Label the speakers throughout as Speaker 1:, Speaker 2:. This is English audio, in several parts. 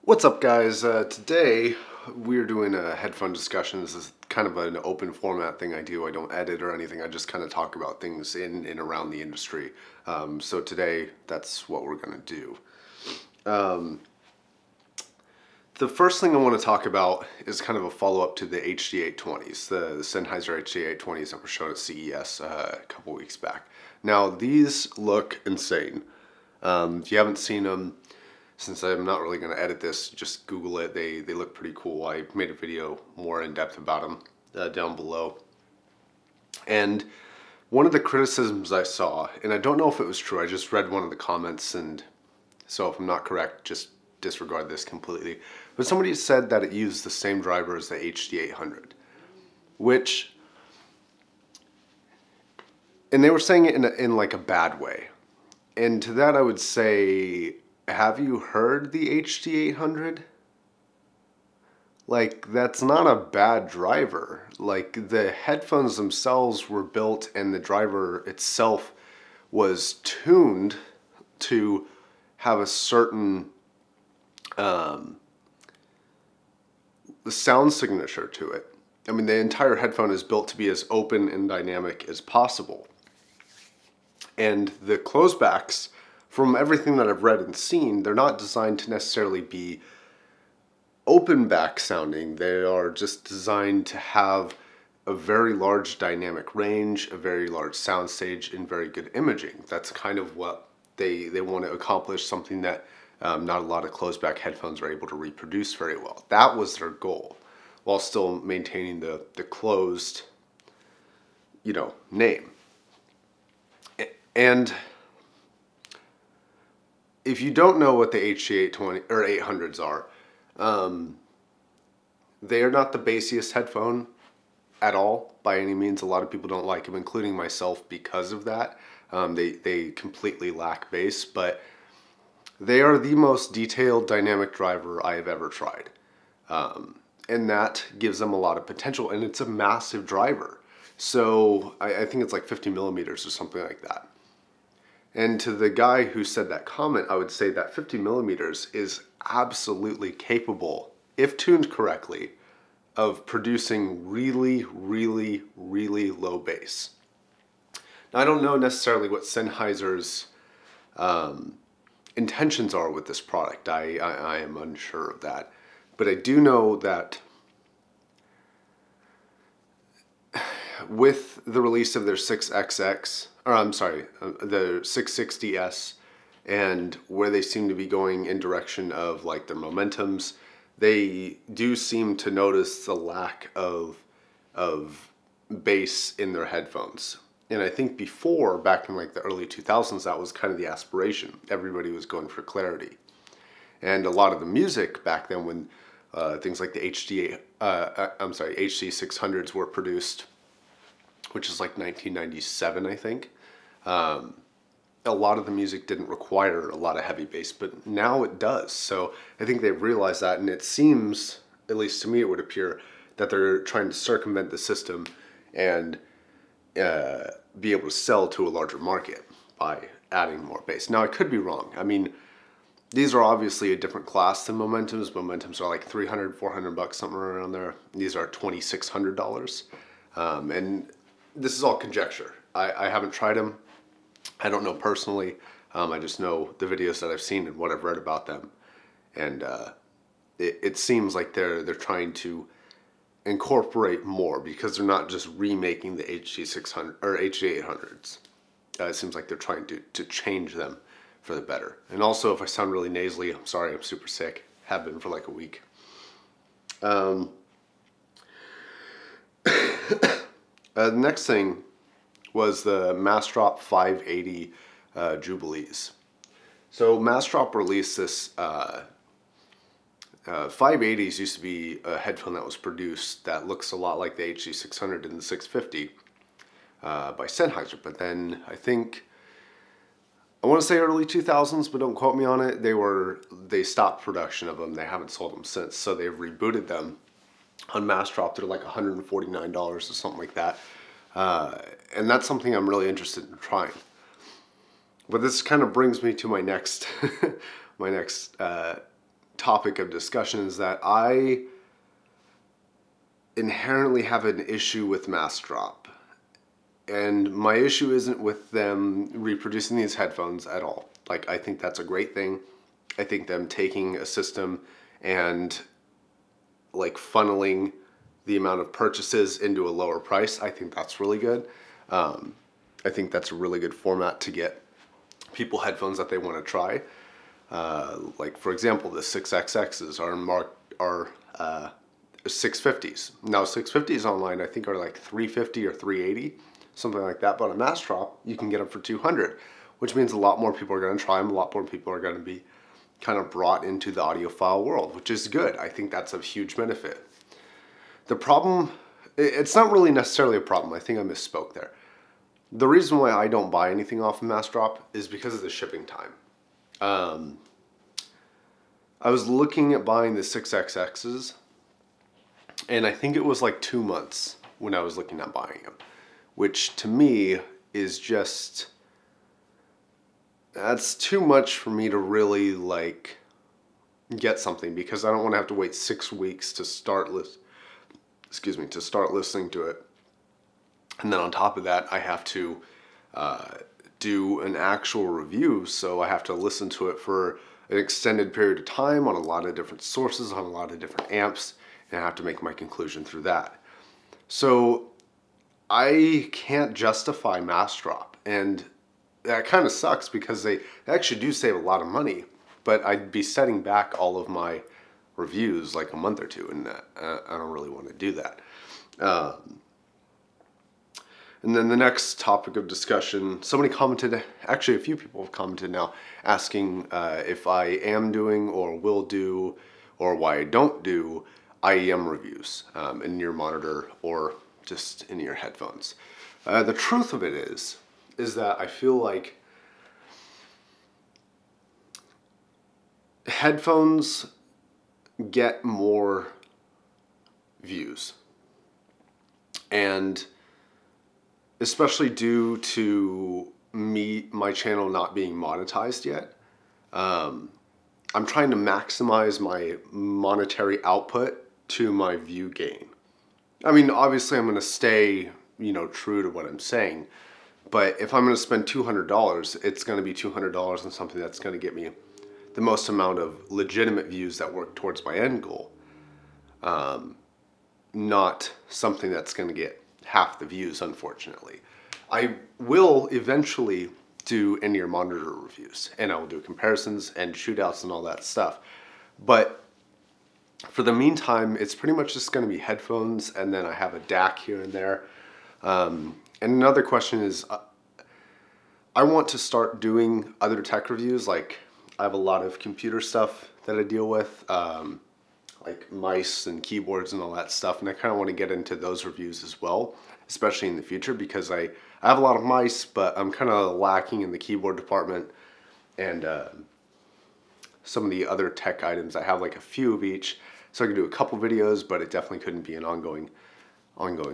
Speaker 1: What's up, guys? Today we're doing a headphone discussion. This is kind of an open format thing I do. I don't edit or anything. I just kind of talk about things in and around the industry. So today, that's what we're going to do. The first thing I want to talk about is kind of a follow-up to the HD820s, the Sennheiser HD820s that were shown at CES a couple weeks back. Now, these look insane. If you haven't seen them, since I'm not really going to edit this, just Google it. They look pretty cool. I made a video more in depth about them down below. And one of the criticisms I saw, and I don't know if it was true, I just read one of the comments, and so if I'm not correct, just disregard this completely. But somebody said that it used the same driver as the HD800, which, and they were saying it in like a bad way. And to that I would say, have you heard the HD800? Like, that's not a bad driver. Like, the headphones themselves were built and the driver itself was tuned to have a certain the sound signature to it. I mean, the entire headphone is built to be as open and dynamic as possible. And the closebacks, from everything that I've read and seen, they're not designed to necessarily be open back sounding. They are just designed to have a very large dynamic range, a very large sound stage, and very good imaging. That's kind of what they want to accomplish, something that not a lot of closed-back headphones are able to reproduce very well. That was their goal, while still maintaining the closed, name. And if you don't know what the HD820 or 800s are, they are not the bassiest headphone at all by any means. A lot of people don't like them, including myself, because of that. They completely lack bass, but they are the most detailed dynamic driver I have ever tried. And that gives them a lot of potential, and it's a massive driver. So I think it's like 50 millimeters or something like that. And to the guy who said that comment, I would say that 50 millimeters is absolutely capable, if tuned correctly, of producing really, really, really low bass. Now, I don't know necessarily what Sennheiser's intentions are with this product. I am unsure of that. But I do know that with the release of their 6XX, or I'm sorry, the 660S, and where they seem to be going in direction of like their momentums, they do seem to notice the lack of bass in their headphones. And I think before, back in like the early 2000s, that was kind of the aspiration. Everybody was going for clarity. And a lot of the music back then, when things like the HD600s were produced, which is like 1997, I think. A lot of the music didn't require a lot of heavy bass, but now it does. So I think they've realized that, and it seems, at least to me it would appear, that they're trying to circumvent the system and be able to sell to a larger market by adding more bass. Now, I could be wrong. I mean, these are obviously a different class than Momentums. Momentums are like $300, $400, something around there. These are $2,600. And this is all conjecture. I haven't tried them. I don't know personally. I just know the videos that I've seen and what I've read about them. And it seems like they're trying to incorporate more, because they're not just remaking the HD600 or HD800s. It seems like they're trying to change them for the better. And also, if I sound really nasally, I'm sorry, I'm super sick. Have been for like a week. The next thing was the Massdrop 580 Jubilees. So Massdrop released this 580s used to be a headphone that was produced that looks a lot like the HD600 and the 650 by Sennheiser. But then I think, I want to say early 2000s, but don't quote me on it, they stopped production of them. They haven't sold them since. So they've rebooted them on Massdrop. They're like $149 or something like that. And that's something I'm really interested in trying. But this kind of brings me to my next topic of discussion is that I inherently have an issue with Massdrop. And my issue isn't with them reproducing these headphones at all. Like, I think that's a great thing. I think them taking a system and like funneling the amount of purchases into a lower price, I think that's really good. I think that's a really good format to get people headphones that they want to try. Like, for example, the 6XXs are 650s. Now 650s online I think are like 350 or 380, something like that. But on Massdrop you can get them for 200, which means a lot more people are going to try them. A lot more people are going to be kind of brought into the audiophile world, which is good. I think that's a huge benefit. The problem, it's not really necessarily a problem. I think I misspoke there. The reason why I don't buy anything off of Massdrop is because of the shipping time. I was looking at buying the 6XXs, and I think it was like 2 months when I was looking at buying them, which to me is just, that's too much for me to really like get something, because I don't want to have to wait 6 weeks to start listening to it. And then on top of that, I have to do an actual review, so I have to listen to it for an extended period of time on a lot of different sources, on a lot of different amps, and I have to make my conclusion through that. So I can't justify Massdrop, and that kind of sucks because they actually do save a lot of money, but I'd be setting back all of my reviews like a month or two, and I don't really want to do that. And then the next topic of discussion, somebody commented, actually a few people have commented now, asking if I am doing or will do, or why I don't do IEM reviews in your monitor or just in your headphones. The truth of it is that I feel like headphones get more views, and especially due to my channel not being monetized yet, I'm trying to maximize my monetary output to my view gain. I mean, obviously I'm going to stay, true to what I'm saying, but if I'm going to spend $200, it's going to be $200 on something that's going to get me the most amount of legitimate views that work towards my end goal, not something that's going to get half the views, unfortunately. I will eventually do in-ear monitor reviews, and I will do comparisons and shootouts and all that stuff. But for the meantime, it's pretty much just going to be headphones, and then I have a DAC here and there. And another question is, I want to start doing other tech reviews. Like, I have a lot of computer stuff that I deal with, like mice and keyboards and all that stuff, and I kind of want to get into those reviews as well, especially in the future, because I have a lot of mice, but I'm kind of lacking in the keyboard department and some of the other tech items. I have like a few of each, so I can do a couple videos, but it definitely couldn't be an ongoing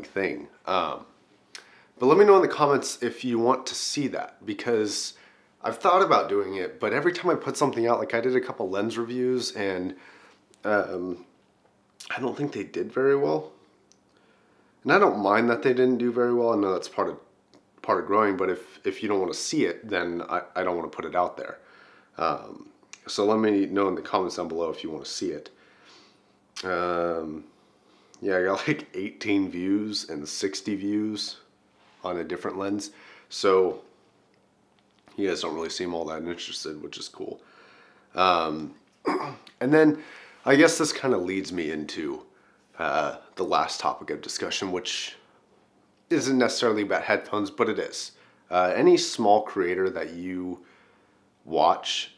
Speaker 1: thing. But let me know in the comments if you want to see that, because I've thought about doing it, but every time I put something out, like I did a couple lens reviews, and I don't think they did very well. And I don't mind that they didn't do very well. I know that's part of growing, but if you don't want to see it, then I don't want to put it out there. So let me know in the comments down below if you want to see it. Yeah, I got like 18 views and 60 views on a different lens. So you guys don't really seem all that interested, which is cool. And then I guess this kind of leads me into the last topic of discussion, which isn't necessarily about headphones, but it is. Any small creator that you watch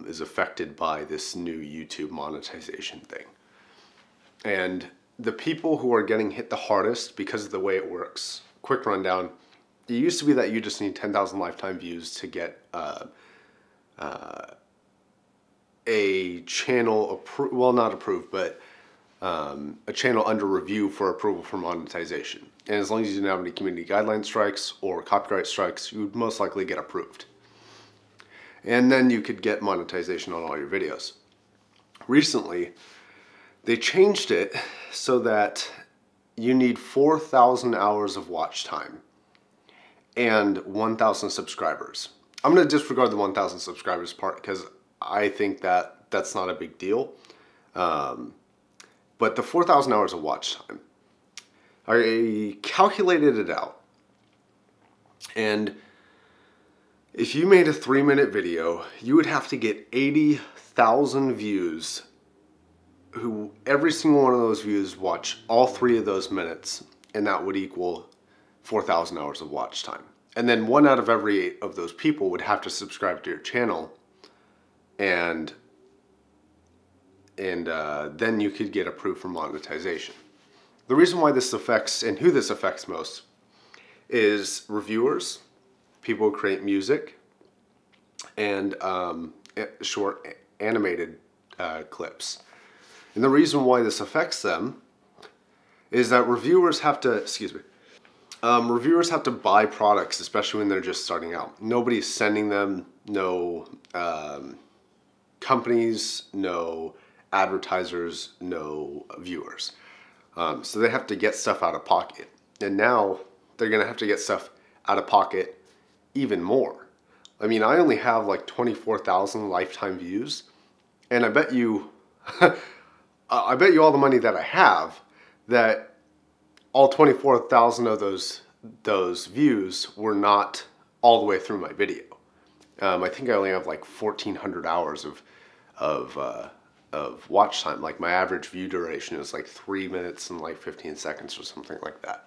Speaker 1: is affected by this new YouTube monetization thing. And the people who are getting hit the hardest because of the way it works, quick rundown, it used to be that you just need 10,000 lifetime views to get a channel well, not approved, but a channel under review for approval for monetization. And as long as you didn't have any community guideline strikes or copyright strikes, you would most likely get approved. And then you could get monetization on all your videos. recently, they changed it so that you need 4,000 hours of watch time and 1,000 subscribers. I'm going to disregard the 1,000 subscribers part because I think that that's not a big deal. But the 4,000 hours of watch time, I calculated it out. And if you made a 3-minute video, you would have to get 80,000 views, who every single one of those views watch all 3 of those minutes, and that would equal 4,000 hours of watch time. And then 1 out of every 8 of those people would have to subscribe to your channel, and then you could get approved for monetization. The reason why this affects, and who this affects most, is reviewers, people who create music, and short animated clips. And the reason why this affects them is that reviewers have to, reviewers have to buy products, especially when they're just starting out. Nobody's sending them, no companies, no advertisers, no viewers. So they have to get stuff out of pocket. And now they're gonna have to get stuff out of pocket even more. I mean, I only have like 24,000 lifetime views, and I bet you, I bet you all the money that I have, that all 24,000 of those views were not all the way through my video. I think I only have like 1,400 hours of watch time. Like my average view duration is like 3 minutes and like 15 seconds or something like that.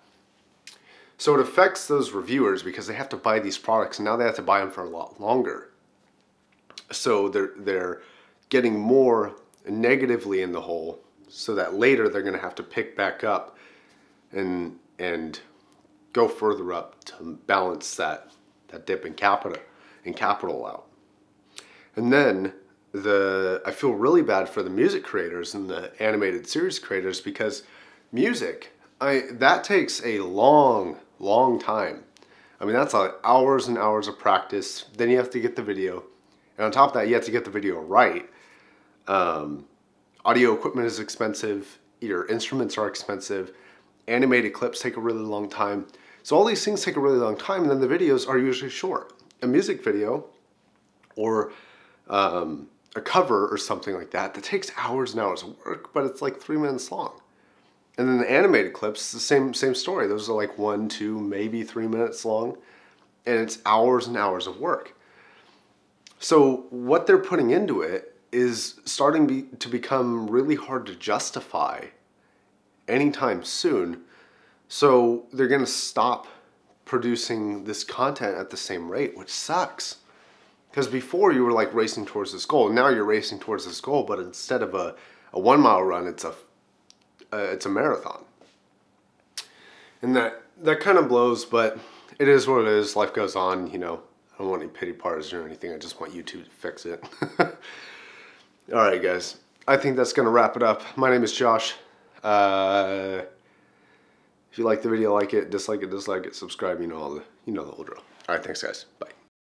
Speaker 1: So it affects those reviewers because they have to buy these products, and now they have to buy them for a lot longer. So they're getting more negatively in the hole, so that later they're going to have to pick back up and go further up to balance that dip in capital out. And then I feel really bad for the music creators and the animated series creators, because music, that takes a long time. I mean, that's like hours and hours of practice. Then you have to get the video, and on top of that, you have to get the video right. Audio equipment is expensive. Your instruments are expensive. Animated clips take a really long time. So all these things take a really long time, and then the videos are usually short. A music video or a cover or something like that takes hours and hours of work, but it's like 3 minutes long. And then the animated clips, the same story. Those are like 1, 2, maybe 3 minutes long, and it's hours and hours of work. So what they're putting into it is starting to become really hard to justify anytime soon. So they're going to stop producing this content at the same rate, which sucks. Because before you were like racing towards this goal, now you're racing towards this goal, but instead of a 1 mile run, it's a marathon. And that kind of blows, but it is what it is. Life goes on, you know. I don't want any pity parties or anything. I just want YouTube to fix it. Alright guys, I think that's going to wrap it up. My name is Josh. If you like the video, like it, dislike it, subscribe, you know the whole drill. Alright, thanks guys. Bye.